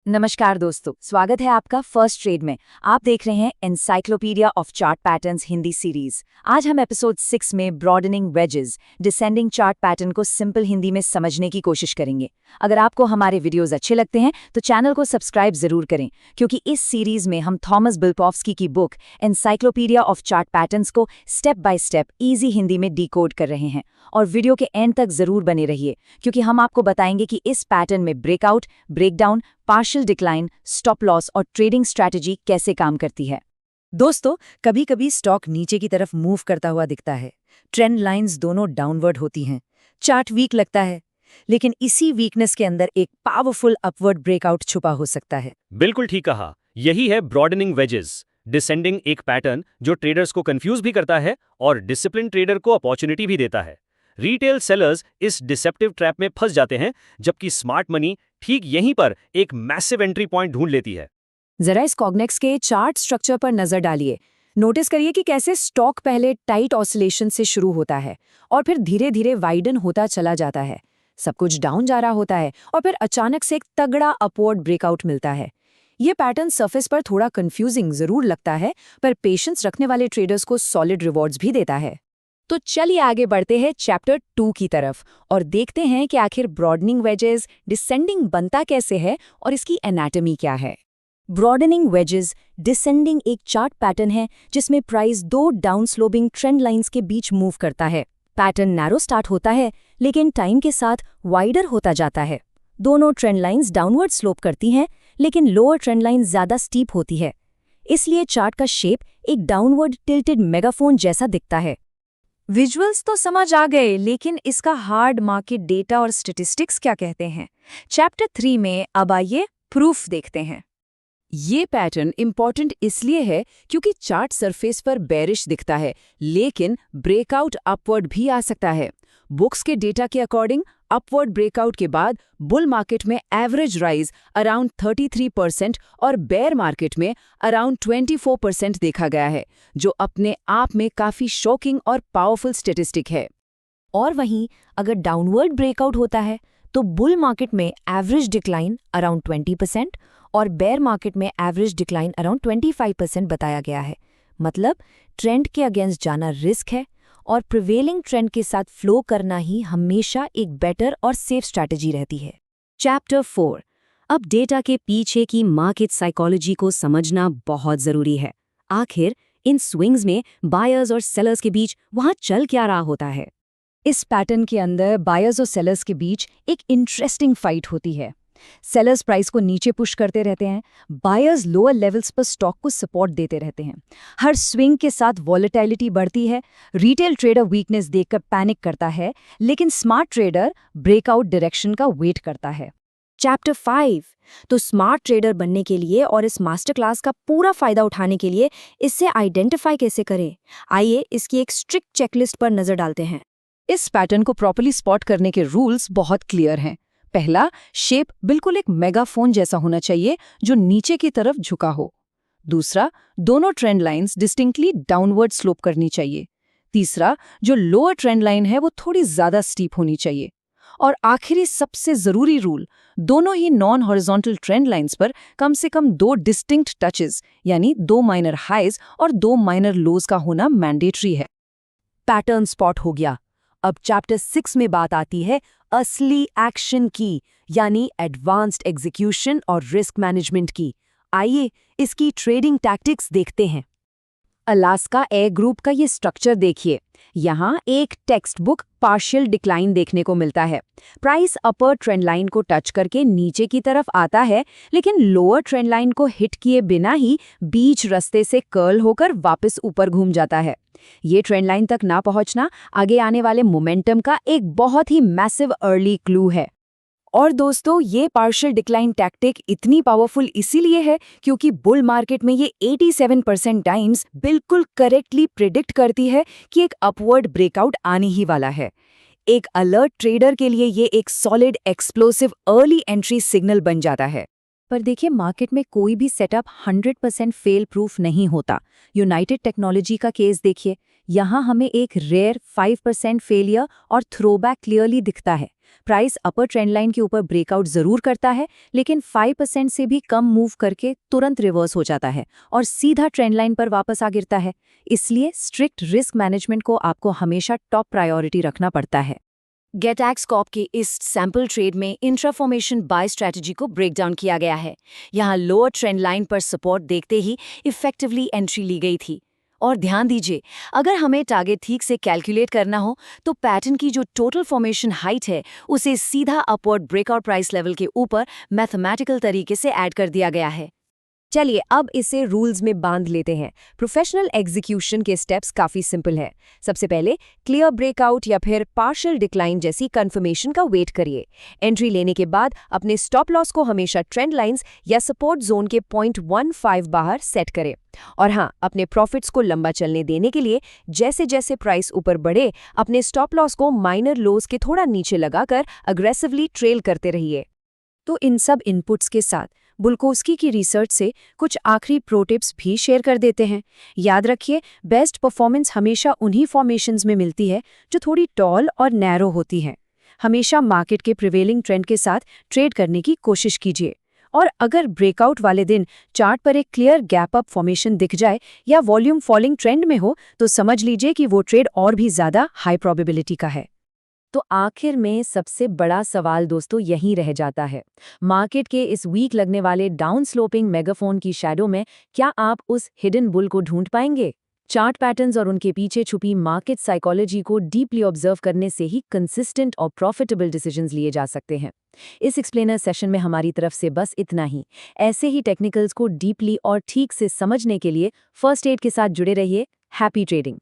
नमस्कार दोस्तों, स्वागत है आपका फर्स्ट ट्रेड में। आप देख रहे हैं encyclopedia of chart patterns Hindi series. आज हम एपिसोड 6 में broadening wages descending chart pattern को सिंपल हिंदी में समझने की कोशिश करेंगे। अगर आपको हमारे वीडियोस अच्छे लगते हैं तो चैनल को सब्सक्राइब जरूर करें, क्योंकि इस सीरीज में हम थॉमस बिल्पॉफ्स्की की book encyclopedia of chart patterns को step by step easy Hindi में डिकोड कर रहे हैं। और वीडियो के एंड तक जरूर बने रहिए, क्योंकि हम आपको बताएंगे कि इस पैटर्न में breakout, breakdown, partial decline, stop loss और ट्रेडिंग स्ट्रैटेजी कैसे काम करती है। दोस्तों, कभी कभी स्टॉक नीचे की तरफ मूव करता हुआ दिखता है। ट्रेंड लाइंस दोनों डाउनवर्ड होती हैं। चार्ट वीक लगता है, लेकिन इसी वीकनेस के अंदर एक पावरफुल अपवर्ड ब्रेकआउट छुपा हो सकता है। बिल्कुल ठीक कहा। यही है ब्रॉडनिंग वेजेस डिसेंडिंग, एक पैटर्न जो ट्रेडर्स को कंफ्यूज भी करता है और डिसिप्लिन ट्रेडर को अपॉर्चुनिटी भी देता है। रिटेल सेलर्स इस डिसेप्टिव ट्रैप में फंस जाते हैं, जबकि स्मार्ट मनी ठीक यहीं पर एक मैसिव एंट्री पॉइंट ढूंढ लेती है। जरा इस कॉग्नेक्स के चार्ट स्ट्रक्चर पर नजर डालिए। नोटिस करिए कि कैसे स्टॉक पहले टाइट ऑसिलेशन से शुरू होता है और फिर धीरे धीरे वाइडन होता चला जाता है। सब कुछ डाउन जा रहा होता है और फिर अचानक से एक तगड़ा अपवर्ड ब्रेकआउट मिलता है। ये पैटर्न सरफेस पर थोड़ा कंफ्यूजिंग जरूर लगता है, पर पेशेंस रखने वाले ट्रेडर्स को सॉलिड रिवॉर्ड्स भी देता है। तो चलिए आगे बढ़ते हैं चैप्टर 2 की तरफ और देखते हैं कि आखिर ब्रॉडनिंग वेजेस डिसेंडिंग बनता कैसे है और इसकी एनाटॉमी क्या है। ब्रॉडनिंग वेजेस डिसेंडिंग एक चार्ट पैटर्न है जिसमें प्राइस दो डाउन स्लोपिंग ट्रेंड लाइंस के बीच मूव करता है। पैटर्न नैरो स्टार्ट होता है, लेकिन टाइम के साथ वाइडर होता जाता है। दोनों ट्रेंड लाइंस डाउनवर्ड स्लोप करती हैं, लेकिन लोअर ट्रेंड लाइन ज्यादा स्टीप होती है। इसलिए चार्ट का शेप एक डाउनवर्ड टिल्टेड मेगाफोन जैसा दिखता है। विजुअल्स तो समझ आ गए, लेकिन इसका हार्ड मार्केट डेटा और स्टैटिस्टिक्स क्या कहते हैं। चैप्टर 3 में अब आइए प्रूफ देखते हैं। ये पैटर्न इंपॉर्टेंट इसलिए है क्योंकि चार्ट सरफेस पर बेरिश दिखता है, लेकिन ब्रेकआउट अपवर्ड भी आ सकता है। बुक्स के डेटा के अकॉर्डिंग अपवर्ड ब्रेकआउट के बाद बुल मार्केट में एवरेज राइज अराउंड 33% और बेयर मार्केट में अराउंड 24% देखा गया है, जो अपने आप में काफी शॉकिंग और पावरफुल स्टैटिस्टिक है। और वहीं अगर डाउनवर्ड ब्रेकआउट होता है तो बुल मार्केट में एवरेज डिक्लाइन अराउंड 20% और बेयर मार्केट में एवरेज डिक्लाइन अराउंड 25% बताया गया है। मतलब ट्रेंड के अगेंस्ट जाना रिस्क है और प्रिवेलिंग ट्रेंड के साथ फ्लो करना ही हमेशा एक बेटर और सेफ स्ट्रैटेजी रहती है। चैप्टर 4। अब डेटा के पीछे की मार्केट साइकोलॉजी को समझना बहुत जरूरी है। आखिर इन स्विंग्स में बायर्स और सेलर्स के बीच वहां चल क्या रहा होता है। इस पैटर्न के अंदर बायर्स और सेलर्स के बीच एक इंटरेस्टिंग फाइट होती है। सेलर्स प्राइस को नीचे पुश करते रहते हैं, बायर्स लोअर लेवल्स पर स्टॉक को सपोर्ट देते रहते हैं। हर स्विंग के साथ वॉलेटिलिटी बढ़ती है। रिटेल ट्रेडर वीकनेस देखकर पैनिक करता है, लेकिन स्मार्ट ट्रेडर ब्रेकआउट डायरेक्शन का वेट करता है। चैप्टर 5। तो स्मार्ट ट्रेडर बनने के लिए और इस मास्टर क्लास का पूरा फायदा उठाने के लिए इससे आइडेंटिफाई कैसे करें, आइए इसकी एक स्ट्रिक्ट चेकलिस्ट पर नजर डालते हैं। इस पैटर्न को प्रॉपर्ली स्पॉट करने के रूल्स बहुत क्लियर हैं। पहला, शेप बिल्कुल एक मेगाफोन जैसा होना चाहिए जो नीचे की तरफ झुका हो। दूसरा, दोनों trend lines distinctly downward slope करनी चाहिए। तीसरा, जो लोअर ट्रेंड लाइन है वो थोड़ी ज्यादा स्टीप होनी चाहिए। और आखिरी सबसे जरूरी रूल, दोनों ही नॉन हॉरिजॉन्टल ट्रेंड लाइंस पर कम से कम 2 डिस्टिंक्ट टचेस यानी 2 माइनर हाइज और 2 माइनर लोज का होना मैंडेटरी है। पैटर्न स्पॉट हो गया। अब चैप्टर 6 में बात आती है असली एक्शन की, यानी एडवांस्ड एग्जीक्यूशन और रिस्क मैनेजमेंट की। आइए इसकी ट्रेडिंग टैक्टिक्स देखते हैं। अलास्का एयर ग्रुप का ये स्ट्रक्चर देखिए। यहाँ एक टेक्स्ट बुक पार्शियल डिक्लाइन देखने को मिलता है। प्राइस अपर ट्रेंड लाइन को टच करके नीचे की तरफ आता है, लेकिन लोअर ट्रेंड लाइन को हिट किए बिना ही बीच रास्ते से कर्ल होकर वापस ऊपर घूम जाता है। ये ट्रेंड लाइन तक ना पहुंचना आगे आने वाले मोमेंटम का एक बहुत ही मैसिव अर्ली क्लू है। और दोस्तों, ये पार्शियल डिक्लाइन टैक्टिक इतनी पावरफुल इसीलिए है क्योंकि बुल मार्केट में ये 87% टाइम्स बिल्कुल करेक्टली प्रिडिक्ट करती है कि एक अपवर्ड ब्रेकआउट आने ही वाला है। एक अलर्ट ट्रेडर के लिए ये एक solid explosive early entry signal बन जाता है। पर देखिए, मार्केट में कोई भी सेटअप 100% फेल प्रूफ नहीं होता। यूनाइटेड टेक्नोलॉजी का केस देखिए। यहाँ हमें एक रेयर 5% फेलियर और थ्रोबैक क्लियरली दिखता है, प्राइस अपर ट्रेंड लाइन के ऊपर ब्रेकआउट जरूर करता है, लेकिन 5% से भी कम मूव करके तुरंत रिवर्स हो जाता है और सीधा ट्रेंड लाइन पर वापस आ गिरता है। इसलिए स्ट्रिक्ट रिस्क मैनेजमेंट को आपको हमेशा टॉप प्रायोरिटी रखना पड़ता है। गेटैक्स कॉर्प के इस सैंपल ट्रेड में इंट्राफॉर्मेशन बाय स्ट्रैटेजी को ब्रेक डाउन किया गया है। यहाँ लोअर ट्रेंड लाइन पर सपोर्ट देखते ही इफेक्टिवली एंट्री ली गई थी। और ध्यान दीजिए, अगर हमें टारगेट ठीक से कैलकुलेट करना हो तो पैटर्न की जो टोटल फॉर्मेशन हाइट है उसे सीधा अपवर्ड ब्रेकआउट प्राइस लेवल के ऊपर मैथमेटिकल तरीके से ऐड कर दिया गया है। चलिए अब इसे रूल्स में बांध लेते हैं। प्रोफेशनल एग्जीक्यूशन के स्टेप्स काफ़ी सिंपल हैं। सबसे पहले क्लियर ब्रेकआउट या फिर पार्शियल डिक्लाइन जैसी कंफर्मेशन का वेट करिए। एंट्री लेने के बाद अपने स्टॉप लॉस को हमेशा ट्रेंड लाइंस या सपोर्ट जोन के 0.15 बाहर सेट करें। और हाँ, अपने प्रॉफिट्स को लंबा चलने देने के लिए जैसे जैसे प्राइस ऊपर बढ़े अपने स्टॉप लॉस को माइनर लोज के थोड़ा नीचे लगाकर अग्रेसिवली ट्रेल करते रहिए। तो इन सब इनपुट्स के साथ बुल्कोस्की की रिसर्च से कुछ आखिरी प्रो टिप्स भी शेयर कर देते हैं। याद रखिए, बेस्ट परफॉर्मेंस हमेशा उन्हीं फॉर्मेशंस में मिलती है जो थोड़ी टॉल और नैरो होती हैं। हमेशा मार्केट के प्रिवेलिंग ट्रेंड के साथ ट्रेड करने की कोशिश कीजिए। और अगर ब्रेकआउट वाले दिन चार्ट पर एक क्लियर गैप अप फॉर्मेशन दिख जाए या वॉल्यूम फॉलिंग ट्रेंड में हो तो समझ लीजिए कि वो ट्रेड और भी ज़्यादा हाई प्रोबेबिलिटी का है। तो आखिर में सबसे बड़ा सवाल दोस्तों यही रह जाता है, मार्केट के इस वीक लगने वाले डाउन स्लोपिंग मेगाफोन की शैडो में क्या आप उस हिडन बुल को ढूंढ पाएंगे? चार्ट पैटर्न्स और उनके पीछे छुपी मार्केट साइकोलॉजी को डीपली ऑब्जर्व करने से ही कंसिस्टेंट और प्रॉफिटेबल डिसीजंस लिए जा सकते हैं। इस एक्सप्लेनर सेशन में हमारी तरफ से बस इतना ही। ऐसे ही टेक्निकल्स को डीपली और ठीक से समझने के लिए फर्स्ट एड के साथ जुड़े रहिए। Happy trading.